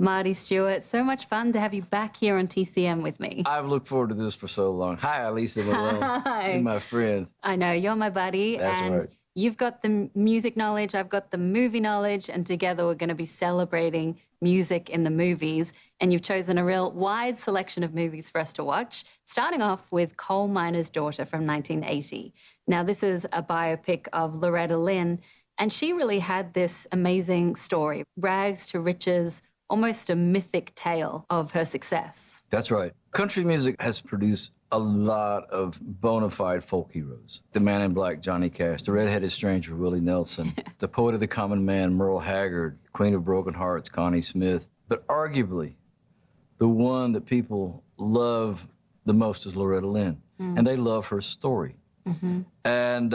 Marty Stuart, so much fun to have you back here on TCM with me. I've looked forward to this for so long. Hi, Alisa Malone. Hi. You're my friend. I know, you're my buddy. That's and right. You've got the music knowledge, I've got the movie knowledge, and together we're going to be celebrating music in the movies. And you've chosen a real wide selection of movies for us to watch, starting off with Coal Miner's Daughter from 1980. Now, this is a biopic of Loretta Lynn, and she really had this amazing story, rags to riches, almost a mythic tale of her success. That's right. Country music has produced a lot of bona fide folk heroes. The Man in Black, Johnny Cash, the Red-Headed Stranger, Willie Nelson, the Poet of the Common Man, Merle Haggard, Queen of Broken Hearts, Connie Smith. But arguably, the one that people love the most is Loretta Lynn, and they love her story. And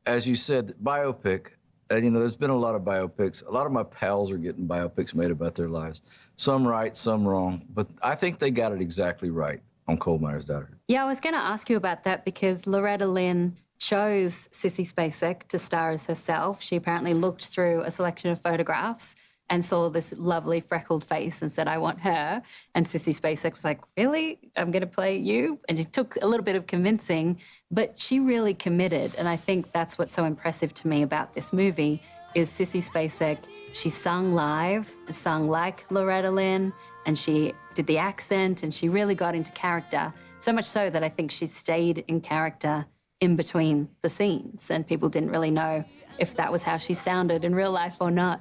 as you said, biopic, there's been a lot of biopics. A lot of my pals are getting biopics made about their lives. Some right, some wrong. But I think they got it exactly right on Coal Miner's Daughter. Yeah, I was going to ask you about that because Loretta Lynn chose Sissy Spacek to star as herself. She apparently looked through a selection of photographs and saw this lovely freckled face and said, I want her. And Sissy Spacek was like, really? I'm going to play you? And it took a little bit of convincing, but she really committed. And I think that's what's so impressive to me about this movie is Sissy Spacek. She sung live, sung like Loretta Lynn, and she did the accent, and she really got into character, so much so that I think she stayed in character in between the scenes, and people didn't really know if that was how she sounded in real life or not.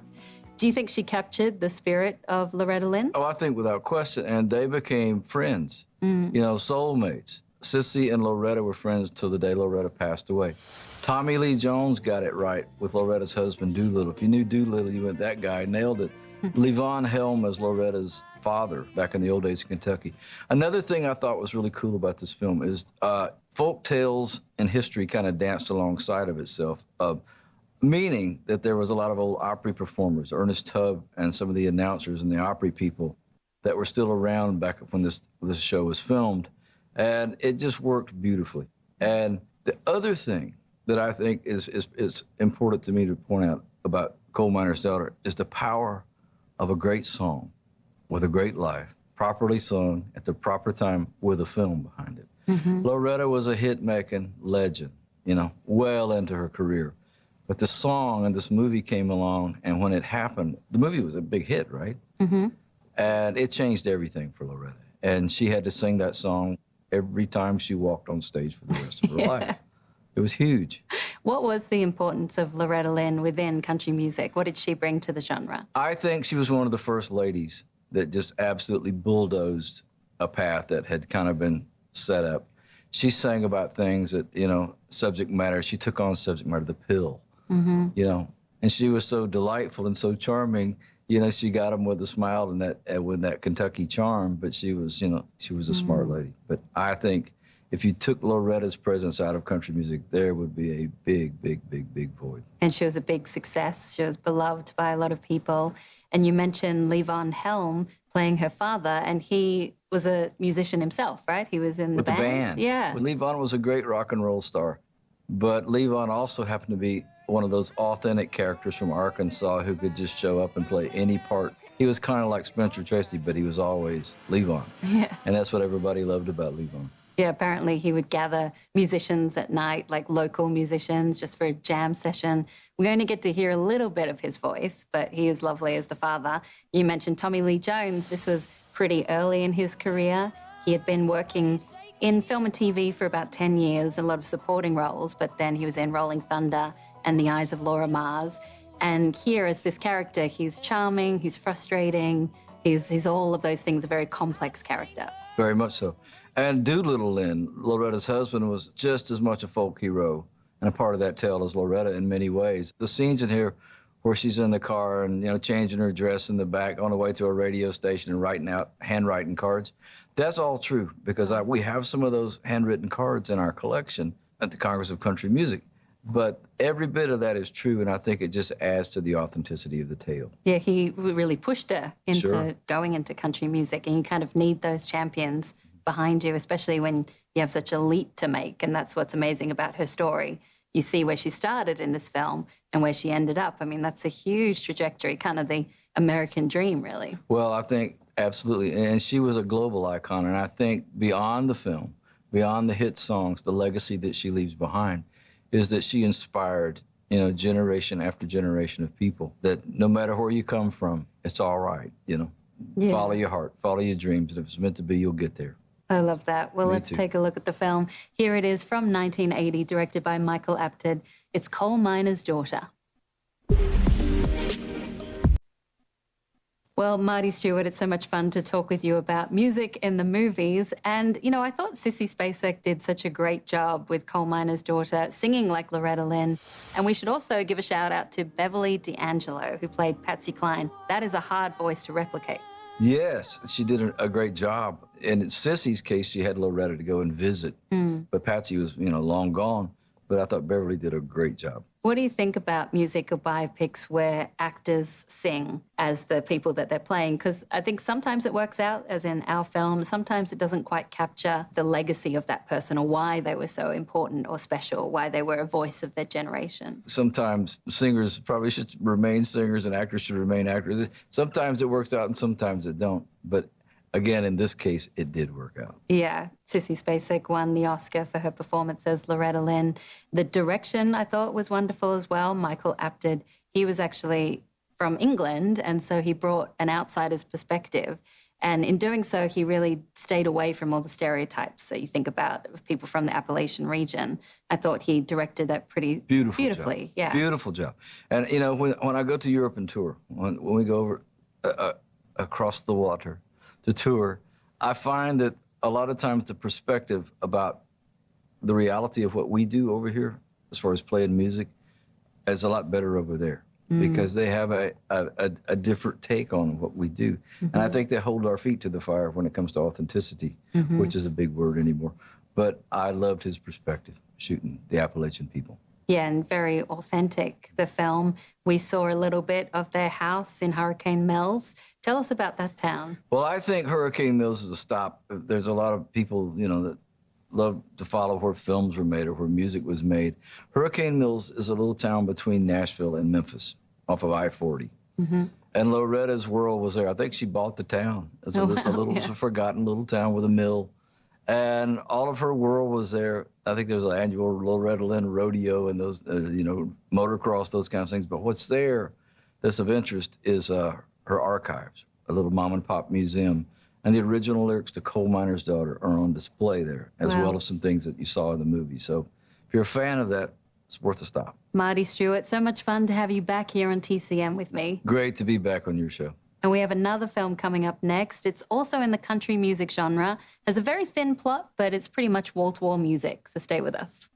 Do you think she captured the spirit of Loretta Lynn? Oh, I think without question. And they became friends, soulmates. Sissy and Loretta were friends till the day Loretta passed away. Tommy Lee Jones got it right with Loretta's husband, Doolittle. If you knew Doolittle, you went, that guy nailed it. Levon Helm as Loretta's father back in the old days in Kentucky. Another thing I thought was really cool about this film is folk tales and history kind of danced alongside of itself, meaning that there was a lot of old Opry performers, Ernest Tubb and some of the announcers and the Opry people that were still around back when this show was filmed. And it just worked beautifully. And the other thing that I think is important to me to point out about Coal Miner's Daughter is the power of a great song with a great life, properly sung at the proper time with a film behind it. Loretta was a hit-making legend, well into her career. But the song and this movie came along, and when it happened, the movie was a big hit, right? And it changed everything for Loretta. And she had to sing that song every time she walked on stage for the rest of her life. It was huge. What was the importance of Loretta Lynn within country music? What did she bring to the genre? I think she was one of the first ladies that just absolutely bulldozed a path that had kind of been set up. She sang about things that, subject matter. She took on subject matter, the pill, and she was so delightful and so charming. She got them with a smile and with that Kentucky charm, but she was a smart lady. But I think if you took Loretta's presence out of country music, there would be a big, big, big, big void. And she was a big success. She was beloved by a lot of people. And you mentioned Levon Helm playing her father, and he was a musician himself, right? He was in the band. Yeah. Well, Levon was a great rock and roll star, but Levon also happened to be one of those authentic characters from Arkansas who could just show up and play any part. He was kind of like Spencer Tracy, but he was always Levon. Yeah. And that's what everybody loved about Levon. Yeah, apparently he would gather musicians at night, like local musicians, just for a jam session. We only get to hear a little bit of his voice, but he is lovely as the father. You mentioned Tommy Lee Jones. This was pretty early in his career. He had been working in film and TV for about 10 years, a lot of supporting roles, but then he was in Rolling Thunder and The Eyes of Laura Mars. And here as this character, he's charming, he's frustrating, he's all of those things, a very complex character. Very much so. And Doolittle Lynn, Loretta's husband, was just as much a folk hero and a part of that tale as Loretta in many ways. The scenes in here where she's in the car and, changing her dress in the back on the way to a radio station and handwriting cards, that's all true because we have some of those handwritten cards in our collection at the Congress of Country Music. But every bit of that is true, and I think it just adds to the authenticity of the tale. Yeah, he really pushed her into going into country music, and you kind of need those champions behind you, especially when you have such a leap to make, and that's what's amazing about her story. you see where she started in this film and where she ended up. I mean, that's a huge trajectory, kind of the American dream, really. Well, I think absolutely. And she was a global icon. And I think beyond the film, beyond the hit songs, the legacy that she leaves behind is that she inspired, you know, generation after generation of people, that no matter where you come from, it's all right, you know. Yeah. Follow your heart, follow your dreams, and if it's meant to be, you'll get there. I love that. Well, let's take a look at the film. Here it is from 1980, directed by Michael Apted. It's Coal Miner's Daughter. Well, Marty Stuart, it's so much fun to talk with you about music in the movies. And, you know, I thought Sissy Spacek did such a great job with Coal Miner's Daughter, singing like Loretta Lynn. And we should also give a shout out to Beverly D'Angelo, who played Patsy Cline. That is a hard voice to replicate. Yes, she did a great job. In Sissy's case, she had Loretta to go and visit. But Patsy was, you know, long gone. But I thought Beverly did a great job. What do you think about music or biopics where actors sing as the people that they're playing? Because I think sometimes it works out, as in our film. Sometimes it doesn't quite capture the legacy of that person or why they were so important or special, why they were a voice of their generation. Sometimes singers probably should remain singers and actors should remain actors. Sometimes it works out and sometimes it don't. But again, in this case, it did work out. Yeah. Sissy Spacek won the Oscar for her performance as Loretta Lynn. The direction, I thought, was wonderful as well. Michael Apted, he was actually from England, and so he brought an outsider's perspective. And in doing so, he really stayed away from all the stereotypes that you think about of people from the Appalachian region. I thought he directed that pretty beautifully. Job. Yeah. Beautiful job. And, you know, when I go to Europe and tour, when we go over across the water, to tour, I find that a lot of times the perspective about the reality of what we do over here, as far as playing music, is a lot better over there because they have a different take on what we do. And I think they hold our feet to the fire when it comes to authenticity, which is a big word anymore. But I loved his perspective, shooting the Appalachian people. Yeah, and very authentic, the film. We saw a little bit of their house in Hurricane Mills. Tell us about that town. Well, I think Hurricane Mills is a stop. There's a lot of people, you know, that love to follow where films were made or where music was made. Hurricane Mills is a little town between Nashville and Memphis off of I-40. And Loretta's world was there. I think she bought the town. It's a little forgotten little town with a mill. And all of her world was there. I think there's an annual Loretta Lynn rodeo and those, you know, motocross, those kind of things. But what's there that's of interest is her archives, a little mom and pop museum. And the original lyrics to Coal Miner's Daughter are on display there, as well as some things that you saw in the movie. So if you're a fan of that, it's worth a stop. Marty Stuart, so much fun to have you back here on TCM with me. Great to be back on your show. And we have another film coming up next. It's also in the country music genre. Has a very thin plot, but it's pretty much wall-to-wall music, so stay with us.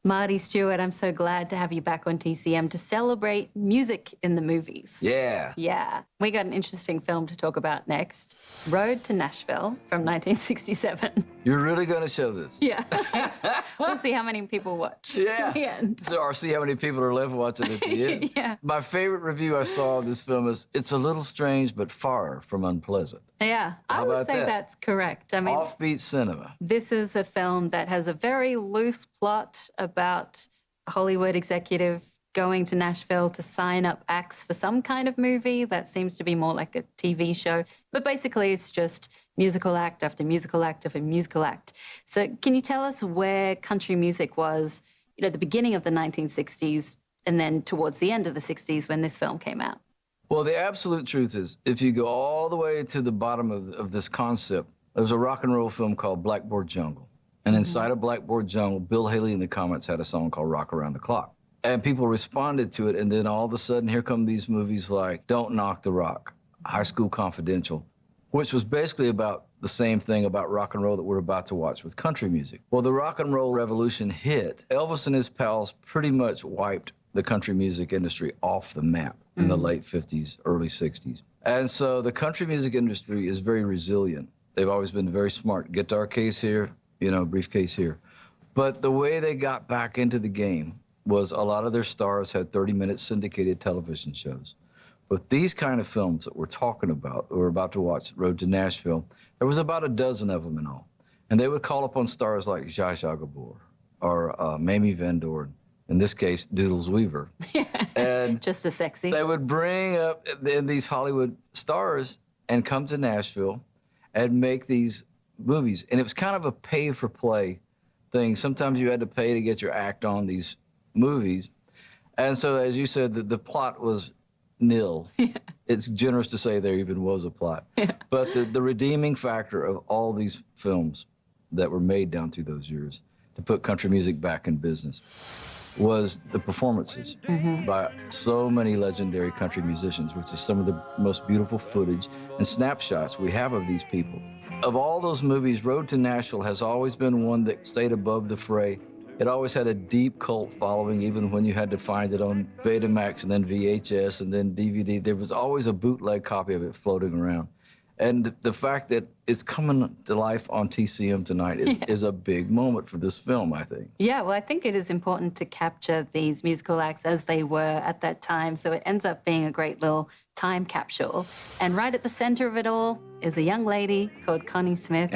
Marty Stuart, I'm so glad to have you back on TCM to celebrate music in the movies. Yeah. Yeah. We got an interesting film to talk about next. Road to Nashville from 1967. You're really going to show this? Yeah. We'll see how many people watch at the end. So, or see how many people are left watching at the end. Yeah. My favorite review I saw of this film is, it's a little strange, but far from unpleasant. Yeah, I would say that's correct. I mean, offbeat cinema. This is a film that has a very loose plot about a Hollywood executive going to Nashville to sign up acts for some kind of movie that seems to be more like a TV show. But basically, it's just musical act after musical act after musical act. So can you tell us where country music was, you know, at the beginning of the 1960s and then towards the end of the 60s when this film came out? Well, the absolute truth is, if you go all the way to the bottom of this concept, there was a rock and roll film called Blackboard Jungle. And inside of Blackboard Jungle, Bill Haley in the comments had a song called Rock Around the Clock. And people responded to it, and then all of a sudden, here come these movies like Don't Knock the Rock, High School Confidential, which was basically about the same thing about rock and roll that we're about to watch with country music. Well, the rock and roll revolution hit. Elvis and his pals pretty much wiped the country music industry off the map in the late 50s, early 60s. And so the country music industry is very resilient. They've always been very smart. Guitar case here, you know, briefcase here. But the way they got back into the game was a lot of their stars had 30-minute syndicated television shows. But these kind of films that we're talking about, we're about to watch, Road to Nashville, there was about a dozen of them in all. And they would call upon stars like Zsa Zsa Gabor, or Mamie Van Doren. In this case, Doodles Weaver. And just as sexy. They would bring up these Hollywood stars and come to Nashville and make these movies. And it was kind of a pay-for-play thing. Sometimes you had to pay to get your act on these movies. And so, as you said, the plot was nil. Yeah. It's generous to say there even was a plot. Yeah. But the redeeming factor of all these films that were made down through those years to put country music back in business was the performances by so many legendary country musicians, which is some of the most beautiful footage and snapshots we have of these people. Of all those movies, Road to Nashville has always been one that stayed above the fray. It always had a deep cult following, even when you had to find it on Betamax and then VHS and then DVD. There was always a bootleg copy of it floating around. And the fact that it's coming to life on TCM tonight is a big moment for this film, I think. Yeah, well, I think it is important to capture these musical acts as they were at that time. So it ends up being a great little time capsule. And right at the center of it all is a young lady called Connie Smith,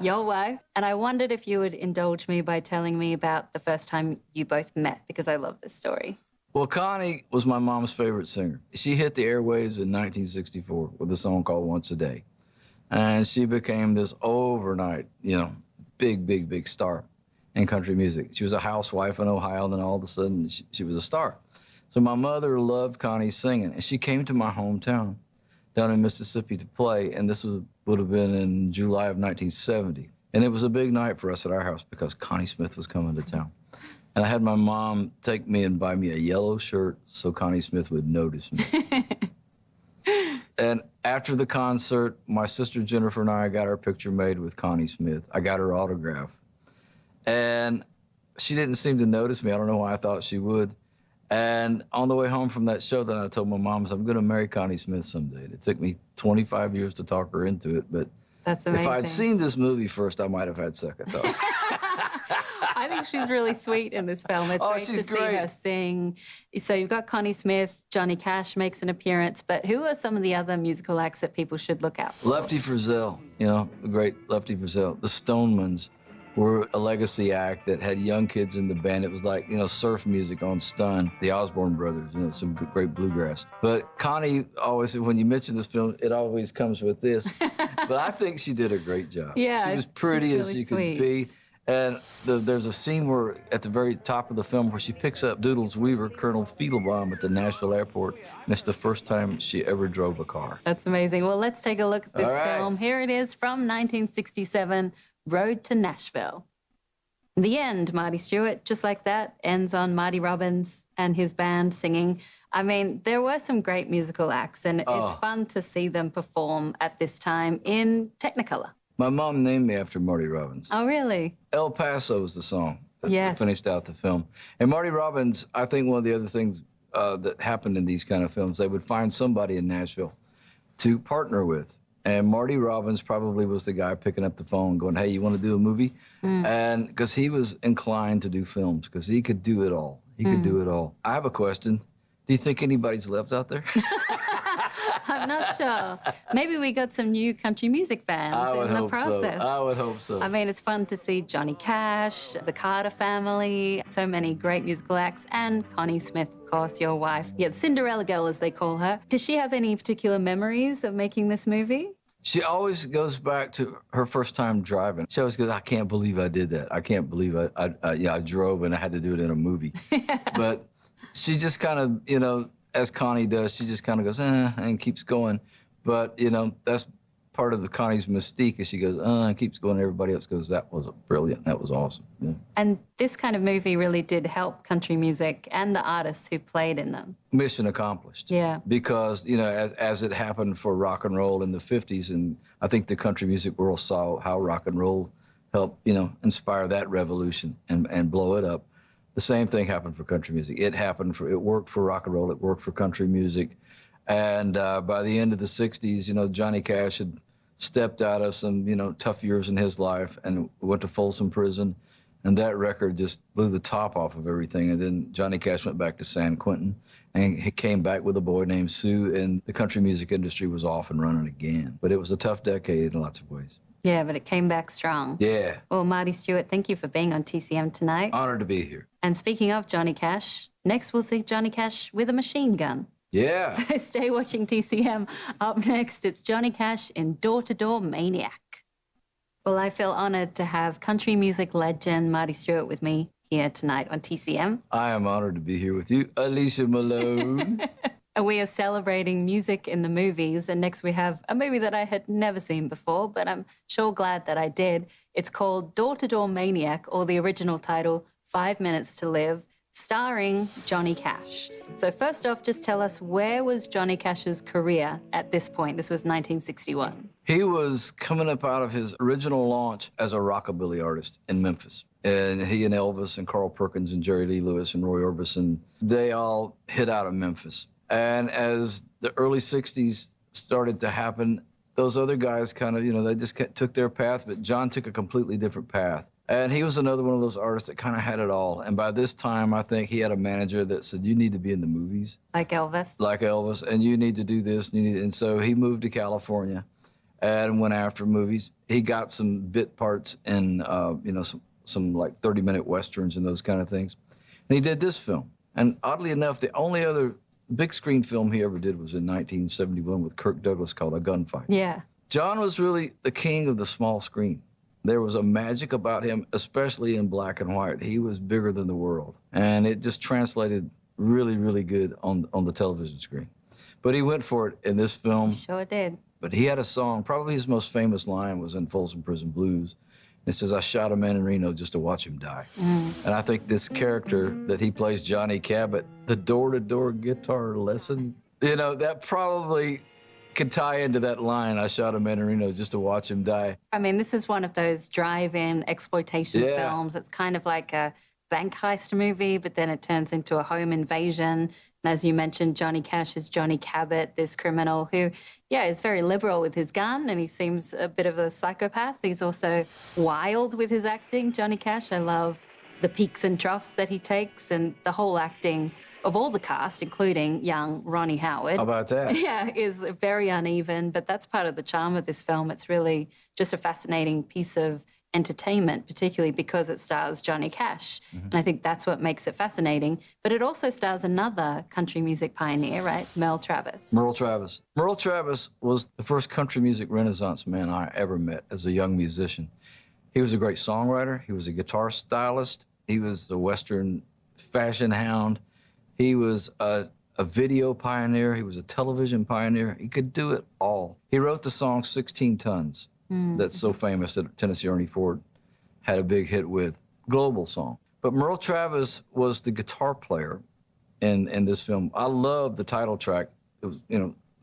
your wife. And I wondered if you would indulge me by telling me about the first time you both met, because I love this story. Well, Connie was my mom's favorite singer. She hit the airwaves in 1964 with a song called Once a Day. And she became this overnight, big star in country music. She was a housewife in Ohio, and then all of a sudden she was a star. So my mother loved Connie's singing, and she came to my hometown down in Mississippi to play, and this would have been in July of 1970. And it was a big night for us at our house because Connie Smith was coming to town. And I had my mom take me and buy me a yellow shirt so Connie Smith would notice me. And after the concert, my sister Jennifer and I got our picture made with Connie Smith. I got her autograph. And she didn't seem to notice me. I don't know why I thought she would. And on the way home from that show, then I told my mom, I'm going to marry Connie Smith someday. And it took me 25 years to talk her into it. But that's amazing. If I'd seen this movie first, I might have had second thoughts. I think she's really sweet in this film. It's great to see her sing. So you've got Connie Smith, Johnny Cash makes an appearance, but who are some of the other musical acts that people should look out for? Lefty Frizzell, the great Lefty Frizzell. The Stonemans were a legacy act that had young kids in the band. It was like, surf music on Stun, the Osborne Brothers, some great bluegrass. But Connie always, when you mention this film, it always comes with this. But I think she did a great job. Yeah, she was pretty as she could be. And there's a scene where, at the very top of the film, where she picks up Doodles Weaver, Colonel Fiedelbaum, at the Nashville airport, and it's the first time she ever drove a car. That's amazing. Well, let's take a look at this film. Here it is from 1967, Road to Nashville. The end, Marty Stuart, just like that, ends on Marty Robbins and his band singing. I mean, there were some great musical acts, and it's fun to see them perform at this time in Technicolor. My mom named me after Marty Robbins. Oh, really? El Paso is the song that finished out the film. And Marty Robbins, I think one of the other things that happened in these kind of films, they would find somebody in Nashville to partner with. And Marty Robbins probably was the guy picking up the phone going, hey, you want to do a movie? And because he was inclined to do films, because he could do it all. He could do it all. I have a question. Do you think anybody's left out there? I'm not sure. Maybe we got some new country music fans in the process. I would hope so. I mean, it's fun to see Johnny Cash, the Carter family, so many great musical acts, and Connie Smith, of course, your wife. Yeah, Cinderella Girl, as they call her. Does she have any particular memories of making this movie? She always goes back to her first time driving. She always goes, I can't believe I did that. I can't believe I drove and I had to do it in a movie. But she just kind of, as Connie does, she just kind of goes, and keeps going. But, that's part of Connie's mystique is she goes, and keeps going. Everybody else goes, that was brilliant. That was awesome. Yeah. And this kind of movie really did help country music and the artists who played in them. Mission accomplished. Yeah. Because, as it happened for rock and roll in the 50s, and I think the country music world saw how rock and roll helped, inspire that revolution and blow it up. The same thing happened for country music. It worked for rock and roll, it worked for country music. And by the end of the 60s, Johnny Cash had stepped out of some, tough years in his life and went to Folsom Prison. And that record just blew the top off of everything. And then Johnny Cash went back to San Quentin and he came back with a boy named Sue, and the country music industry was off and running again. But it was a tough decade in lots of ways. Yeah, but it came back strong. Yeah. Well, Marty Stuart, thank you for being on TCM tonight. Honored to be here. And speaking of Johnny Cash, next we'll see Johnny Cash with a machine gun. Yeah. So stay watching TCM. Up next, it's Johnny Cash in Door to Door Maniac. Well, I feel honored to have country music legend Marty Stuart with me here tonight on TCM. I am honored to be here with you, Alicia Malone. We are celebrating music in the movies, and next we have a movie that I had never seen before, but I'm sure glad that I did. It's called Door to Door Maniac, or the original title, 5 Minutes to Live, starring Johnny Cash. So first off, just tell us, where was Johnny Cash's career at this point? This was 1961. He was coming up out of his original launch as a rockabilly artist in Memphis. And he and Elvis and Carl Perkins and Jerry Lee Lewis and Roy Orbison, they all hit out of Memphis. And as the early 60s started to happen, those other guys kind of, they just took their path, but John took a completely different path. And he was another one of those artists that kind of had it all. And by this time, I think he had a manager that said, you need to be in the movies. Like Elvis? Like Elvis, and you need to do this. And so he moved to California and went after movies. He got some bit parts in, some like 30-minute Westerns and those kind of things. And he did this film. And oddly enough, the only other big screen film he ever did was in 1971 with Kirk Douglas called A Gunfight. Yeah. John was really the king of the small screen. There was a magic about him, especially in black and white. He was bigger than the world. And it just translated really, really good on the television screen. But he went for it in this film. He sure did. But he had a song, probably his most famous line was in Folsom Prison Blues. It says, I shot a man in Reno just to watch him die. And I think this character that he plays, Johnny Cabot, the door-to-door guitar lesson, that probably could tie into that line, I shot a man in Reno just to watch him die. I mean, this is one of those drive-in exploitation films. It's kind of like a bank heist movie, but then it turns into a home invasion. And as you mentioned, Johnny Cash is Johnny Cabot, this criminal who, is very liberal with his gun, and he seems a bit of a psychopath. He's also wild with his acting, Johnny Cash. I love the peaks and troughs that he takes, and the whole acting of all the cast, including young Ronnie Howard. How about that? Yeah, is very uneven, but that's part of the charm of this film. It's really just a fascinating piece of entertainment, particularly because it stars Johnny Cash. And I think that's what makes it fascinating. But it also stars another country music pioneer, right? Merle Travis. Merle Travis. Merle Travis was the first country music renaissance man I ever met as a young musician. He was a great songwriter. He was a guitar stylist. He was a Western fashion hound. He was a video pioneer. He was a television pioneer. He could do it all. He wrote the song 16 Tons. That's so famous that Tennessee Ernie Ford had a big hit with. Global song. But Merle Travis was the guitar player in this film. I love the title track. It was,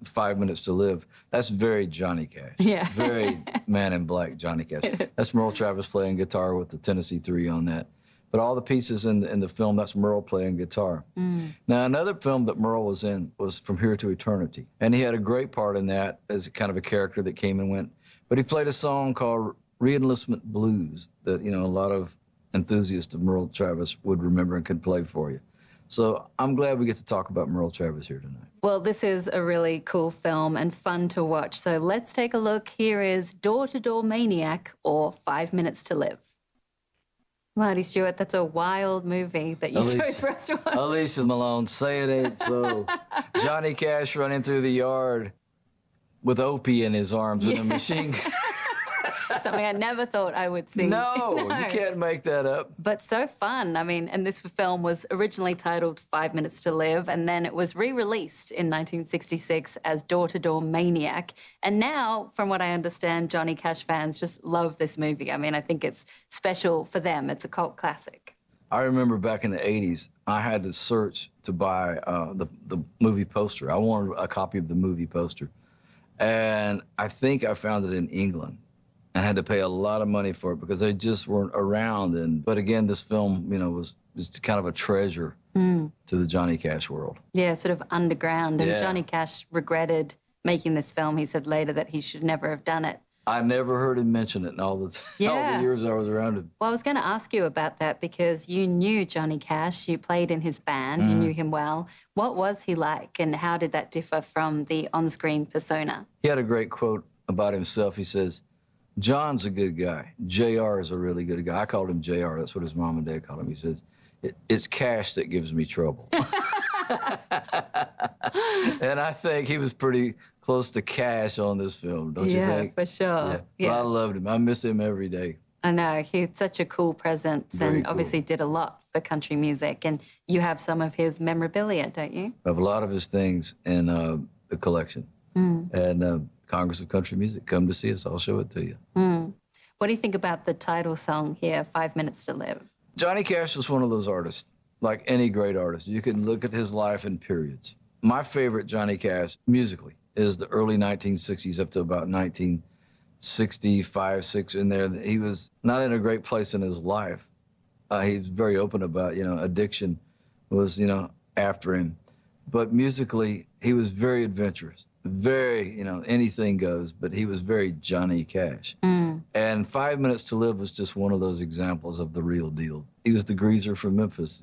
5 Minutes to Live. That's very Johnny Cash. Yeah. Very Man in Black Johnny Cash. That's Merle Travis playing guitar with the Tennessee Three on that. But all the pieces in the film, that's Merle playing guitar. Now, another film that Merle was in was From Here to Eternity. And he had a great part in that as kind of a character that came and went. But he played a song called Re-Enlistment Blues that, a lot of enthusiasts of Merle Travis would remember and could play for you. So I'm glad we get to talk about Merle Travis here tonight. Well, this is a really cool film and fun to watch. So let's take a look. Here is Door to Door Maniac, or 5 Minutes to Live. Marty Stuart, that's a wild movie that you chose for us to watch. Alicia Malone, say it ain't so. Johnny Cash running through the yard with Opie in his arms with a machine gun. Something I never thought I would see. No, you can't make that up. But so fun. I mean, and this film was originally titled 5 Minutes to Live, and then it was re-released in 1966 as Door to Door Maniac. And now, from what I understand, Johnny Cash fans just love this movie. I mean, I think it's special for them. It's a cult classic. I remember back in the 80s, I had to search to buy the movie poster. I wanted a copy of the movie poster. And I think I found it in England. I had to pay a lot of money for it because they just weren't around. But again, this film, was kind of a treasure to the Johnny Cash world. Yeah, sort of underground. And Johnny Cash regretted making this film. He said later that he should never have done it. I never heard him mention it in all the years I was around him. Well, I was going to ask you about that because you knew Johnny Cash. You played in his band. You knew him well. What was he like, and how did that differ from the on-screen persona? He had a great quote about himself. He says, John's a good guy. JR is a really good guy. I called him JR. That's what his mom and dad called him. He says, it's cash that gives me trouble. And I think he was pretty close to cash on this film, don't you think? Yeah, for sure. Yeah. Yeah. Well, I loved him. I miss him every day. I know. He's such a cool presence and obviously did a lot for country music. And you have some of his memorabilia, don't you? I have a lot of his things in the collection. And Congress of Country Music, come to see us. I'll show it to you. What do you think about the title song here, 5 Minutes to Live? Johnny Cash was one of those artists, like any great artist. You can look at his life in periods. My favorite Johnny Cash, musically, is the early 1960s up to about 1965, 6 in there. He was not in a great place in his life. He was very open about, addiction was, after him. But musically, he was very adventurous, very, anything goes, but he was very Johnny Cash. And 5 Minutes to Live was just one of those examples of the real deal. He was the greaser from Memphis,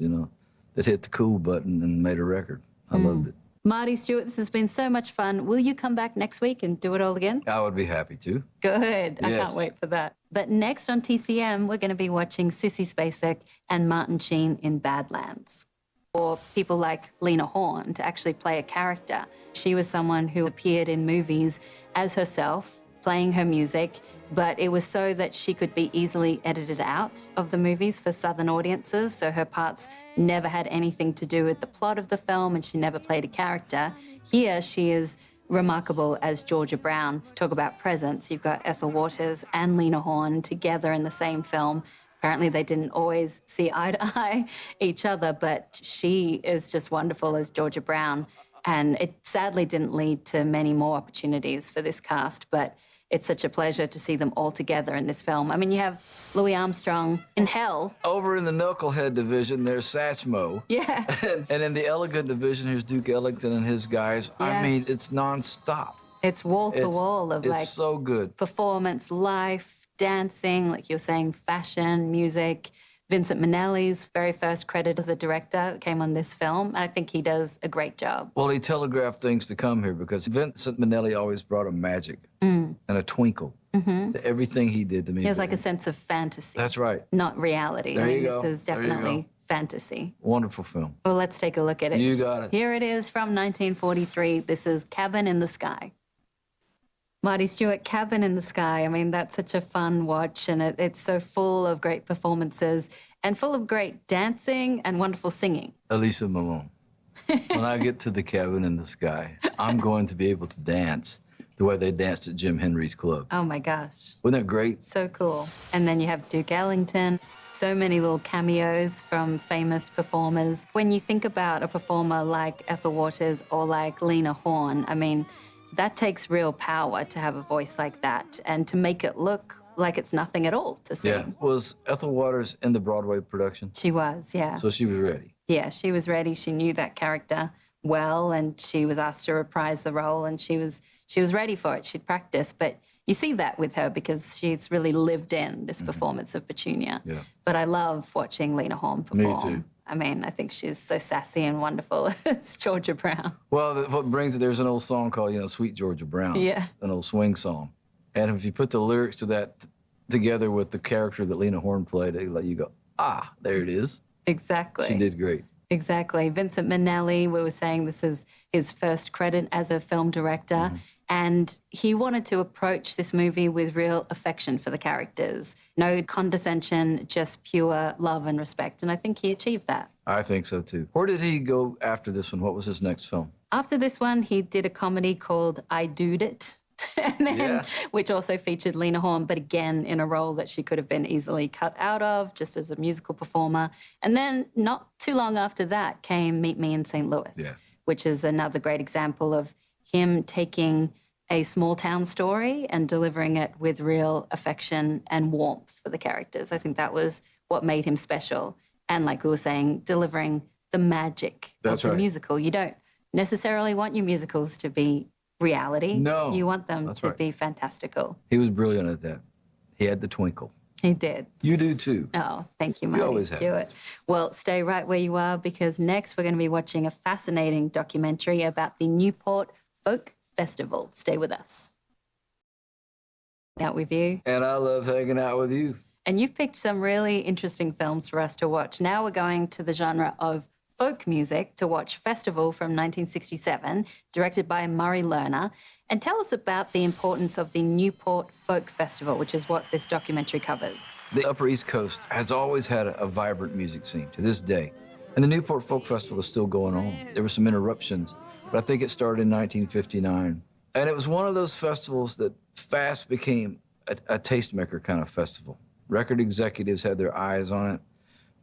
that hit the cool button and made a record. I loved it. Marty Stuart, this has been so much fun. Will you come back next week and do it all again? I would be happy to. Good. I Yes. can't wait for that. But next on TCM, we're going to be watching Sissy Spacek and Martin Sheen in Badlands. For people like Lena Horne to actually play a character. She was someone who appeared in movies as herself, playing her music, but it was so that she could be easily edited out of the movies for Southern audiences, so her parts never had anything to do with the plot of the film and she never played a character. Here she is remarkable as Georgia Brown. Talk about presence. You've got Ethel Waters and Lena Horne together in the same film. Apparently they didn't always see eye to eye each other, but she is just wonderful as Georgia Brown. And it sadly didn't lead to many more opportunities for this cast, but it's such a pleasure to see them all together in this film. I mean, you have Louis Armstrong in Hell. Over in the Knucklehead division, there's Satchmo. Yeah. And in the Elegant division, here's Duke Ellington and his guys. I Yes. mean, it's nonstop. It's wall to wall of It's so good. performance, life, dancing, like you're saying, fashion, music. Vincent Minnelli's very first credit as a director came on this film, and I think he does a great job. Well, he telegraphed things to come here because Vincent Minnelli always brought a magic and a twinkle to everything he did to me. He has like a sense of fantasy, That's right. not reality. There I mean, you go. this is There you definitely go. fantasy. Wonderful film. Well, let's take a look at it. You got it. Here it is from 1943. This is Cabin in the Sky. Marty Stuart, Cabin in the Sky. I mean, that's such a fun watch, and it's so full of great performances and full of great dancing and wonderful singing. Elisa Malone. When I get to the Cabin in the Sky, I'm going to be able to dance the way they danced at Jim Henry's club. Oh, my gosh. Wasn't that great? So cool. And then you have Duke Ellington. So many little cameos from famous performers. When you think about a performer like Ethel Waters or like Lena Horne, I mean, that takes real power to have a voice like that and to make it look like it's nothing at all to sing. Yeah. Was Ethel Waters in the Broadway production? She was, yeah. So she was ready. Yeah, she was ready. She knew that character well, and she was asked to reprise the role, and she was ready for it. She'd practiced, but you see that with her because she's really lived in this performance of Petunia. Yeah. But I love watching Lena Horne perform. Me too. I mean, I think she's so sassy and wonderful as Georgia Brown. Well, what brings it, there's an old song called, Sweet Georgia Brown. Yeah. An old swing song. And if you put the lyrics to that together with the character that Lena Horne played, they let you go, there it is. Exactly. She did great. Exactly. Vincent Minnelli, we were saying this is his first credit as a film director. And he wanted to approach this movie with real affection for the characters. No condescension, just pure love and respect. And I think he achieved that. I think so, too. Where did he go after this one? What was his next film? After this one, he did a comedy called I Do'd It. And then, which also featured Lena Horne, but again in a role that she could have been easily cut out of, just as a musical performer. And then not too long after that came Meet Me in St. Louis, which is another great example of him taking a small town story and delivering it with real affection and warmth for the characters. I think that was what made him special. And like we were saying, delivering the magic of the musical. You don't necessarily want your musicals to be reality. No. You want them to be fantastical. He was brilliant at that. He had the twinkle. He did. You do, too. Oh, thank you, Marty always have. Stuart. Well, stay right where you are because next we're going to be watching a fascinating documentary about the Newport Folk Festival. Stay with us. out with you. And I love hanging out with you. And you've picked some really interesting films for us to watch. Now we're going to the genre of folk music to watch Festival from 1967, directed by Murray Lerner. And tell us about the importance of the Newport Folk Festival, which is what this documentary covers. The Upper East Coast has always had a vibrant music scene to this day. And the Newport Folk Festival is still going on. There were some interruptions, but I think it started in 1959. And it was one of those festivals that fast became a tastemaker kind of festival. Record executives had their eyes on it.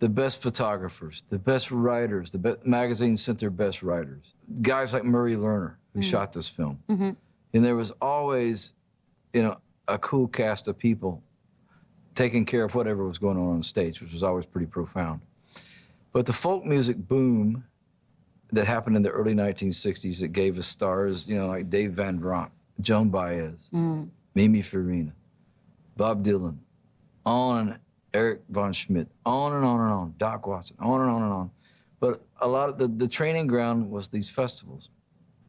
The best photographers, the best writers, the best magazines sent their best writers. Guys like Murray Lerner, who shot this film. Mm-hmm. And there was always, a cool cast of people taking care of whatever was going on stage, which was always pretty profound. But the folk music boom that happened in the early 1960s that gave us stars, like Dave Van Ronk, Joan Baez, Mimi Farina, Bob Dylan, Eric Von Schmidt, on and on and on, Doc Watson, on and on and on. But a lot of the training ground was these festivals.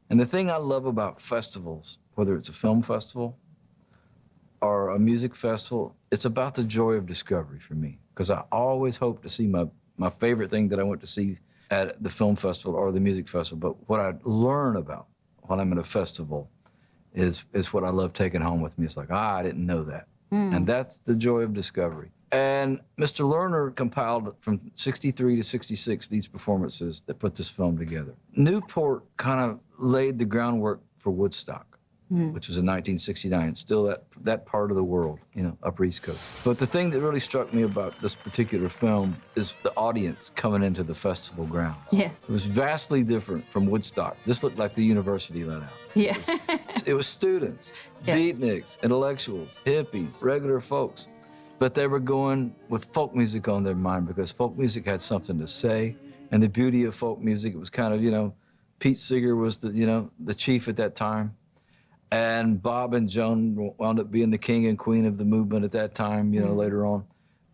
And the thing I love about festivals, whether it's a film festival or a music festival, it's about the joy of discovery for me. Because I always hope to see my favorite thing that I went to see at the film festival or the music festival. But what I learn about when I'm at a festival is what I love taking home with me. It's like, I didn't know that. And that's the joy of discovery. And Mr. Lerner compiled from 63 to 66 these performances that put this film together. Newport kind of laid the groundwork for Woodstock, which was in 1969. Still that part of the world, Upper East Coast. But the thing that really struck me about this particular film is the audience coming into the festival grounds. Yeah. It was vastly different from Woodstock. This looked like the university let out. Yeah. It was students, beatniks, intellectuals, hippies, regular folks. But they were going with folk music on their mind because folk music had something to say. And the beauty of folk music, it was kind of, Pete Seeger was the chief at that time. And Bob and Joan wound up being the king and queen of the movement at that time, later on.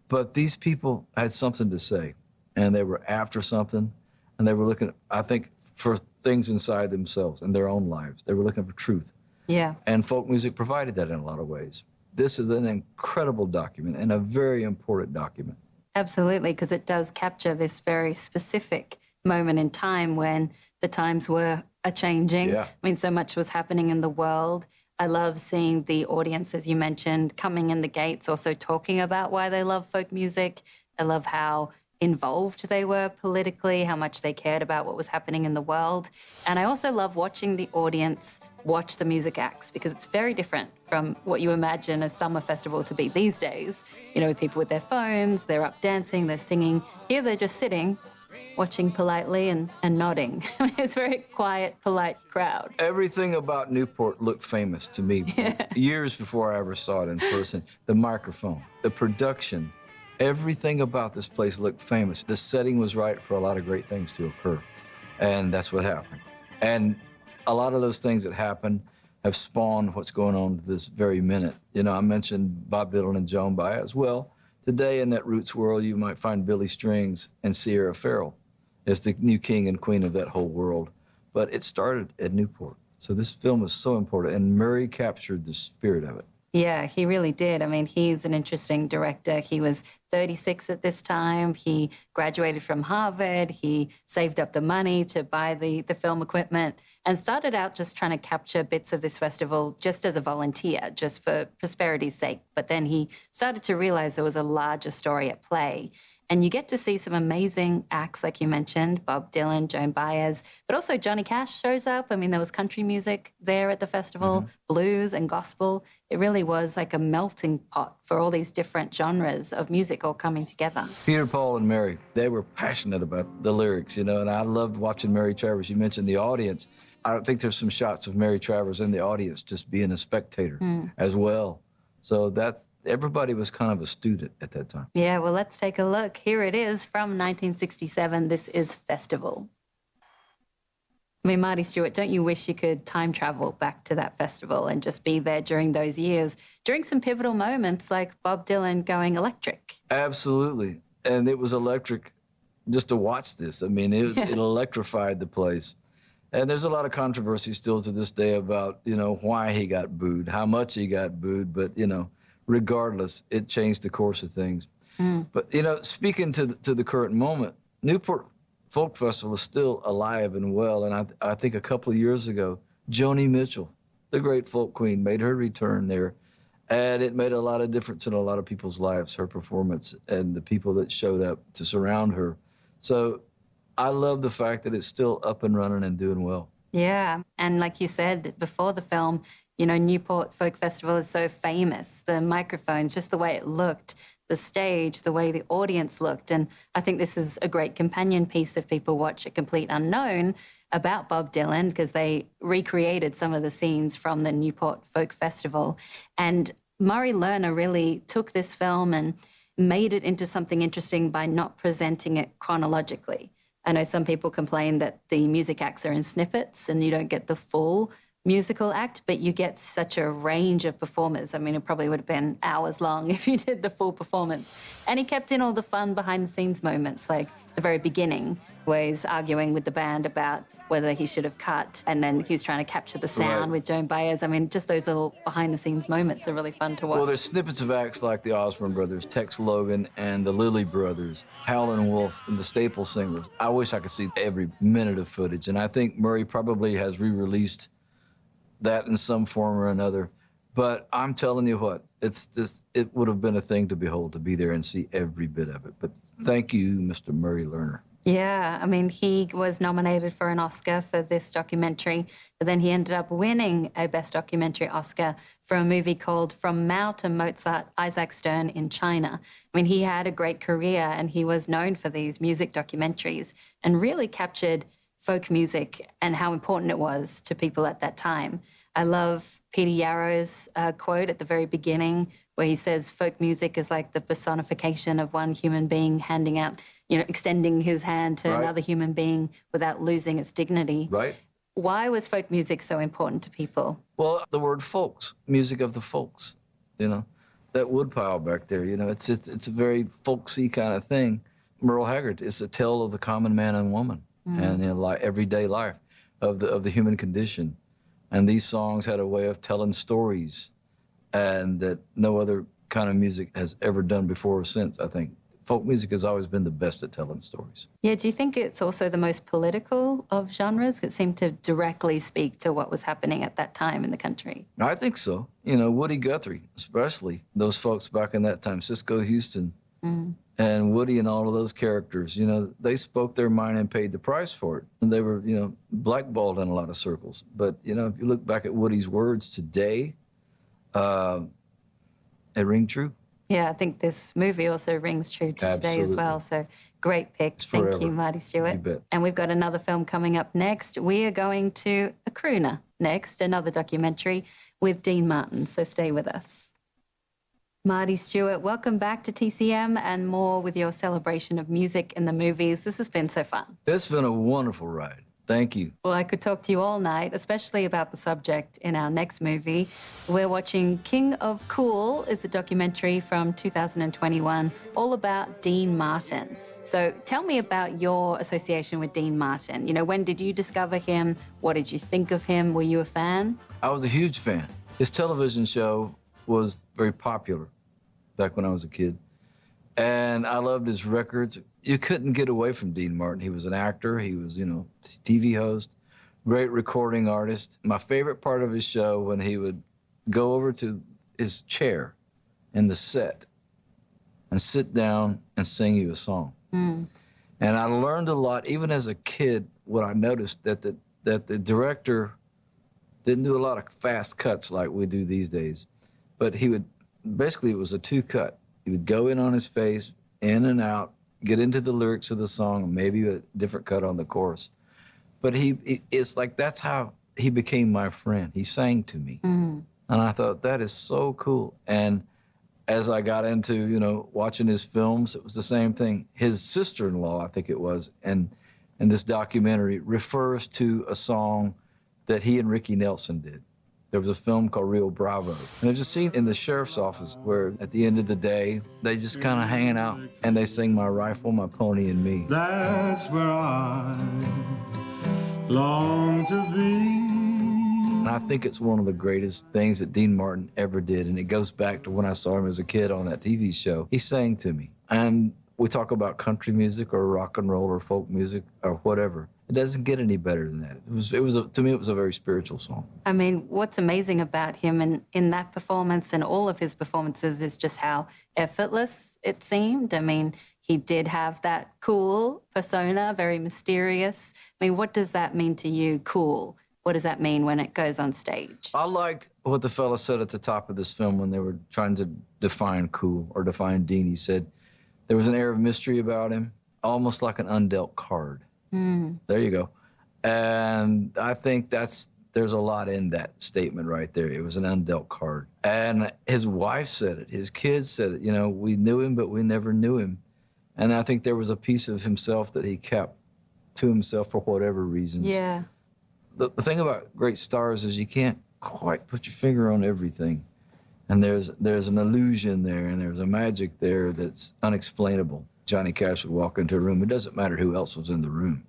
But these people had something to say. And they were after something. And they were looking, I think, for things inside themselves and their own lives. They were looking for truth. Yeah. And folk music provided that in a lot of ways. This is an incredible document and a very important document. Absolutely, because it does capture this very specific moment in time when the times were a-changing. Yeah. I mean, so much was happening in the world. I love seeing the audience, as you mentioned, coming in the gates, also talking about why they love folk music. I love how involved they were politically, how much they cared about what was happening in the world. And I also love watching the audience watch the music acts because it's very different from what you imagine a summer festival to be these days. With people with their phones, they're up dancing, they're singing. Here they're just sitting, watching politely and nodding. It's a very quiet, polite crowd. Everything about Newport looked famous to me years before I ever saw it in person. The microphone, the production, everything about this place looked famous. The setting was right for a lot of great things to occur. And that's what happened. And a lot of those things that happened have spawned what's going on this very minute. I mentioned Bob Dylan and Joan Baez. Well, today in that roots world, you might find Billy Strings and Sierra Farrell as the new king and queen of that whole world. But it started at Newport. So this film is so important, and Murray captured the spirit of it. Yeah, he really did. I mean, he's an interesting director. He was 36 at this time. He graduated from Harvard. He saved up the money to buy the film equipment and started out just trying to capture bits of this festival just as a volunteer, just for prosperity's sake. But then he started to realize there was a larger story at play. And you get to see some amazing acts, like you mentioned, Bob Dylan, Joan Baez, but also Johnny Cash shows up. I mean, there was country music there at the festival, blues and gospel. It really was like a melting pot for all these different genres of music all coming together. Peter, Paul, and Mary, they were passionate about the lyrics, and I loved watching Mary Travers. You mentioned the audience. I don't think there's some shots of Mary Travers in the audience just being a spectator as well. So everybody was kind of a student at that time. Yeah, well, let's take a look. Here it is from 1967. This is Festival. I mean, Marty Stuart, don't you wish you could time travel back to that festival and just be there during those years, during some pivotal moments like Bob Dylan going electric? Absolutely. And it was electric just to watch this. I mean, it electrified the place. And there's a lot of controversy still to this day about, why he got booed, how much he got booed. But, regardless, it changed the course of things. But, speaking to the current moment, Newport Folk Festival is still alive and well. And I think a couple of years ago, Joni Mitchell, the great folk queen, made her return there. And it made a lot of difference in a lot of people's lives, her performance and the people that showed up to surround her. So I love the fact that it's still up and running and doing well. Yeah. And like you said before the film, Newport Folk Festival is so famous. The microphones, just the way it looked, the stage, the way the audience looked. And I think this is a great companion piece if people watch A Complete Unknown about Bob Dylan, because they recreated some of the scenes from the Newport Folk Festival. And Murray Lerner really took this film and made it into something interesting by not presenting it chronologically. I know some people complain that the music acts are in snippets and you don't get the full musical act, but you get such a range of performers. I mean, it probably would have been hours long if you did the full performance. And he kept in all the fun behind-the-scenes moments, like the very beginning, where he's arguing with the band about whether he should have cut, and then he was trying to capture the sound with Joan Baez. I mean, just those little behind-the-scenes moments are really fun to watch. Well, there's snippets of acts like the Osborne Brothers, Tex Logan, and the Lilly Brothers, Howlin' Wolf, and the Staple Singers. I wish I could see every minute of footage, and I think Murray probably has re-released that in some form or another. But I'm telling you what, it would have been a thing to behold, to be there and see every bit of it. But thank you, Mr. Murray Lerner. Yeah, I mean, he was nominated for an Oscar for this documentary, but then he ended up winning a Best Documentary Oscar for a movie called From Mao to Mozart, Isaac Stern in China. I mean, he had a great career and he was known for these music documentaries and really captured folk music and how important it was to people at that time. I love Peter Yarrow's quote at the very beginning where he says folk music is like the personification of one human being handing out, extending his hand to another human being without losing its dignity. Right. Why was folk music so important to people? Well, the word folks, music of the folks, that woodpile back there, it's a very folksy kind of thing. Merle Haggard is a tale of the common man and woman and everyday life of the human condition. And these songs had a way of telling stories and that no other kind of music has ever done before or since, I think. Folk music has always been the best at telling stories. Yeah, do you think it's also the most political of genres? It seemed to directly speak to what was happening at that time in the country. I think so. Woody Guthrie, especially, those folks back in that time, Cisco Houston, and Woody and all of those characters, they spoke their mind and paid the price for it. And they were, blackballed in a lot of circles. But, if you look back at Woody's words today, they ring true. Yeah, I think this movie also rings true to today as well. So great pick. Thank you, Marty Stuart. You bet. And we've got another film coming up next. We are going to a crooner next, another documentary with Dean Martin. So stay with us. Marty Stuart, welcome back to TCM and more with your celebration of music in the movies. This has been so fun. It's been a wonderful ride. Thank you. Well, I could talk to you all night, especially about the subject in our next movie. We're watching King of Cool. It's a documentary from 2021 all about Dean Martin. So tell me about your association with Dean Martin. When did you discover him? What did you think of him? Were you a fan? I was a huge fan. His television show was very popular back when I was a kid. And I loved his records. You couldn't get away from Dean Martin. He was an actor. He was, TV host, great recording artist. My favorite part of his show when he would go over to his chair in the set and sit down and sing you a song. And I learned a lot, even as a kid, what I noticed that the director didn't do a lot of fast cuts like we do these days. But he would, basically it was a two-cut. He would go in on his face, in and out, get into the lyrics of the song, maybe a different cut on the chorus. But it's like that's how he became my friend. He sang to me. And I thought, that is so cool. And as I got into, watching his films, it was the same thing. His sister-in-law, I think it was, and this documentary refers to a song that he and Ricky Nelson did. There was a film called Rio Bravo. And there's a scene in the sheriff's office where at the end of the day, they just kind of hanging out and they sing My Rifle, My Pony, and Me. That's where I long to be. And I think it's one of the greatest things that Dean Martin ever did. And it goes back to when I saw him as a kid on that TV show. He sang to me. And we talk about country music or rock and roll or folk music or whatever. It doesn't get any better than that. To me, it was a very spiritual song. I mean, what's amazing about him in that performance and all of his performances is just how effortless it seemed. I mean, he did have that cool persona, very mysterious. I mean, what does that mean to you, cool? What does that mean when it goes on stage? I liked what the fella said at the top of this film when they were trying to define cool or define Dean. He said there was an air of mystery about him, almost like an undealt card. There you go. And I think there's a lot in that statement right there. It was an undealt card. And his wife said it. His kids said it. You know, we knew him, but we never knew him. And I think there was a piece of himself that he kept to himself for whatever reasons. Yeah. The thing about great stars is you can't quite put your finger on everything. And there's an illusion there, and there's a magic there that's unexplainable. Johnny Cash would walk into a room. It doesn't matter who else was in the room.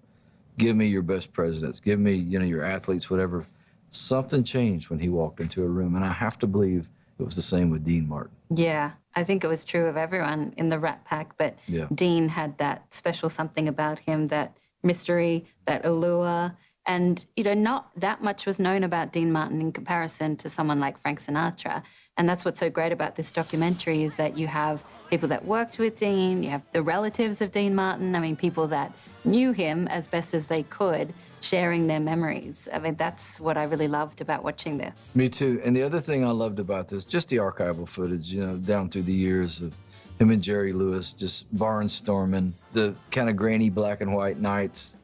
Give me your best presidents. Give me, your athletes, whatever. Something changed when he walked into a room, and I have to believe it was the same with Dean Martin. Yeah, I think it was true of everyone in the Rat Pack, but Yeah. Dean had that special something about him, that mystery, that allure. And, not that much was known about Dean Martin in comparison to someone like Frank Sinatra. And that's what's so great about this documentary is that you have people that worked with Dean, you have the relatives of Dean Martin, I mean, people that knew him as best as they could, sharing their memories. I mean, that's what I really loved about watching this. Me too. And the other thing I loved about this, just the archival footage, down through the years of him and Jerry Lewis just barnstorming, the kind of grainy black and white nights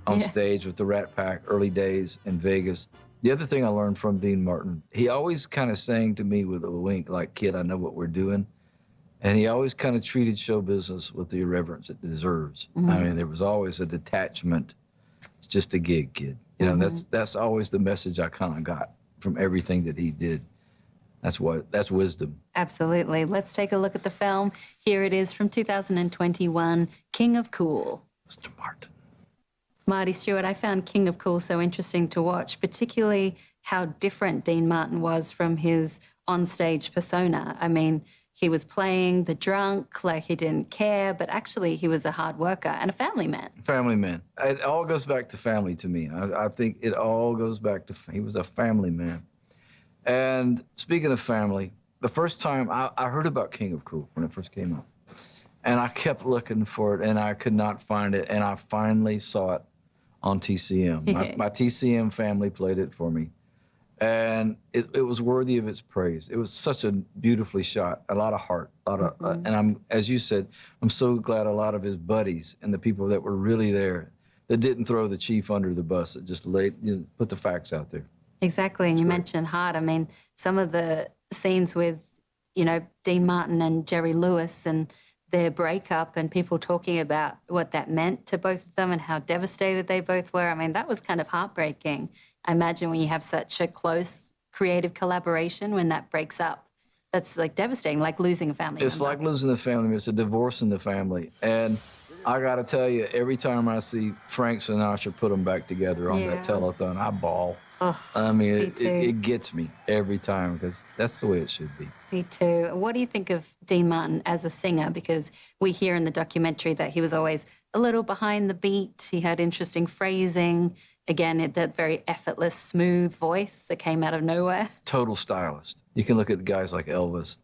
on stage with the Rat Pack, early days in Vegas. The other thing I learned from Dean Martin, he always kind of sang to me with a wink, like, kid, I know what we're doing. And he always kind of treated show business with the irreverence it deserves. I mean, there was always a detachment. It's just a gig, kid. That's always the message I kind of got from everything that he did. That's wisdom. Absolutely. Let's take a look at the film. Here it is from 2021, King of Cool. Mr. Martin. Marty Stuart, I found King of Cool so interesting to watch, particularly how different Dean Martin was from his onstage persona. I mean, he was playing the drunk, like he didn't care, but actually he was a hard worker and a family man. Family man. It all goes back to family to me. I think it all goes back to he was a family man. And speaking of family, the first time I heard about King of Cool when it first came out, and I kept looking for it, and I could not find it, and I finally saw it on TCM. My TCM family played it for me, and it was worthy of its praise. It was such a beautifully shot, a lot of heart, and as you said, I'm so glad a lot of his buddies and the people that were really there that didn't throw the chief under the bus, that just put the facts out there. Exactly, and you mentioned heart. I mean, some of the scenes with, Dean Martin and Jerry Lewis and their breakup and people talking about what that meant to both of them and how devastated they both were. I mean, that was kind of heartbreaking. I imagine when you have such a close creative collaboration, when that breaks up, that's like devastating, like losing a family member. It's like losing a family member. It's a divorce in the family. And I got to tell you, every time I see Frank Sinatra put them back together on that telethon, I bawl. I mean, it gets me every time because that's the way it should be. Me too. What do you think of Dean Martin as a singer? Because we hear in the documentary that he was always a little behind the beat. He had interesting phrasing. Again, that very effortless, smooth voice that came out of nowhere. Total stylist. You can look at guys like Elvis.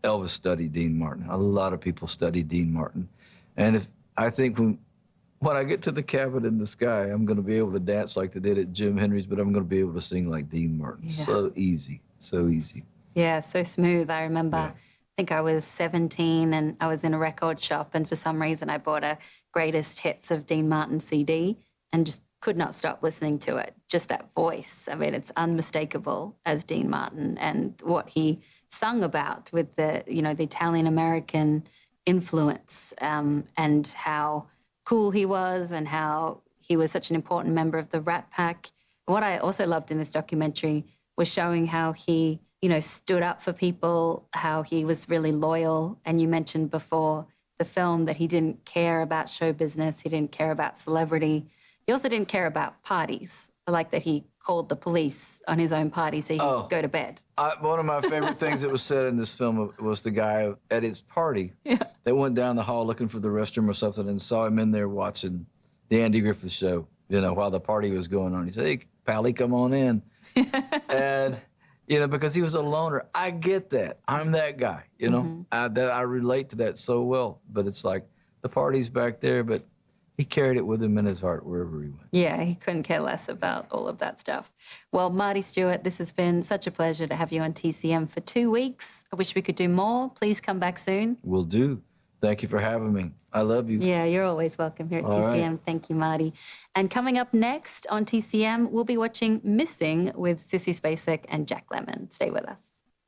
Elvis studied Dean Martin. A lot of people studied Dean Martin. And I think when I get to the cabin in the sky, I'm going to be able to dance like they did at Jim Henry's, but I'm going to be able to sing like Dean Martin. Yeah. So easy, so easy. Yeah, so smooth. I remember, I think I was 17 and I was in a record shop, and for some reason I bought a greatest hits of Dean Martin CD and just could not stop listening to it. Just that voice. I mean, it's unmistakable as Dean Martin, and what he sung about with the Italian-American influence, and how cool he was and how he was such an important member of the Rat Pack. What I also loved in this documentary was showing how he, stood up for people, how he was really loyal. And you mentioned before the film that he didn't care about show business. He didn't care about celebrity. He also didn't care about parties, like that he called the police on his own party so he could go to bed. One of my favorite things that was said in this film was the guy at his party that went down the hall looking for the restroom or something and saw him in there watching the Andy Griffith Show, while the party was going on. He said, "Hey, Pally, come on in." And, because he was a loner. I get that. I'm that guy, I relate to that so well. But it's like the party's back there, but he carried it with him in his heart wherever he went. Yeah, he couldn't care less about all of that stuff. Well, Marty Stuart, this has been such a pleasure to have you on TCM for 2 weeks. I wish we could do more. Please come back soon. Will do. Thank you for having me. I love you. Yeah, you're always welcome here at TCM. Right. Thank you, Marty. And coming up next on TCM, we'll be watching Missing with Sissy Spacek and Jack Lemmon. Stay with us.